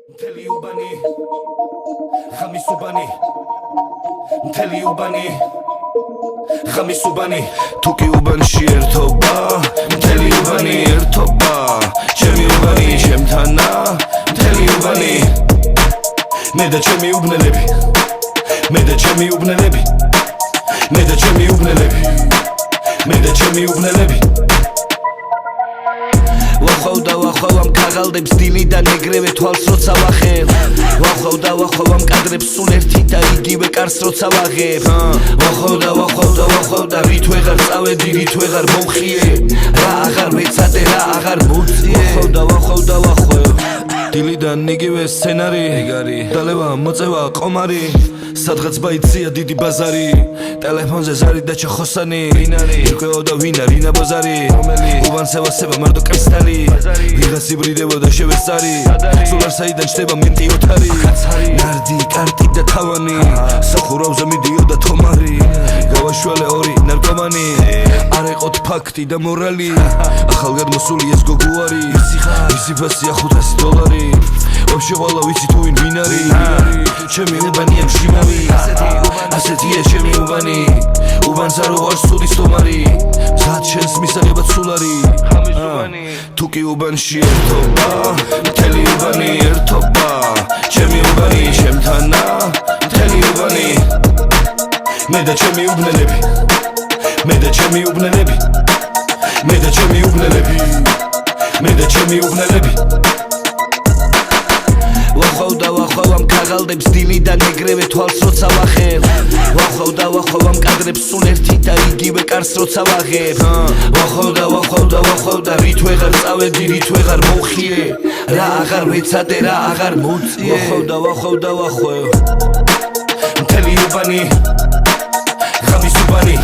მთელი უბანი ხამის უბანი მთელი უბანი ხამის უბანი თუ კი უბანში ერთობა მთელი უბანი ერთობა ჩემი უბანი ჩემთანა მთელი უბანი მე და ჩემი უბნელები მე და ჩემი უბნელები მე და ჩემი უბნელები მე და ჩემი უბნელები ვახოვ ამ ქაღალდებს დილიდან ეგრევე თვალს როცა ვახევ ვახოვ ამ კადრებს სულ ერთი და იგივე კარს როცა ვაღებ ვახოვ და რით ვეღარ წავედი რით ვეღარ მომხიე რა აღარ ვეცადე რა აღარ მოწიე ვახოვ დილიდან იგივე სცენარი დალევა მოწევა ყომარი სადღაც ბაიცია დიდი ბაზარი ტელეფონზე ზარი და ჩახოსანი იყვეოდა ვინ არის ნაბოზარი უბანს ევასება მარტო კრისტალი ვიღაც იბრიდებოდა შევესწარი სულ არ საიდან ჩდება მინტი ოთარი ნარდი კარტი და თავანი სახურავზე მიდიოდა თომარი გავაშველე ორი ნარკომანი არ ეყოთ ფაქტი და მორალი ახალგადმოსული ეს გოგო არის ისი ფასია $500 ვაფშე ყოლა ვიცი თუ ვინ არის ჩემი უბანია მშიმავი ასეთია ჩემი უბანი უბანს არ უყვარს სუდის თომარი მზად შენს მისაღებად სულ არის თუ კი უბანში ერთობა მთელი უბანი ერთობა ჩემი უბანი ჩემთანა მთელი უბანი მე და ჩემი უბნელები მე და ჩემი უბნელები მე და ჩემი უბნელები მე და ჩემი უბნელები ვახოვ ამ ქაღალდებს დილიდან ეგრევე თვალს როცა ვახევ ვახოვ ამ კადრებს სულ ერთი და იგივე კარს როცა ვაღებ ვახოვ და რით ვეღარ წავედი რით ვეღარ მომხიე რა აღარ ვეცადე რა აღარ მოწიე ვახოვ მთელი უბანი ხამის უბანი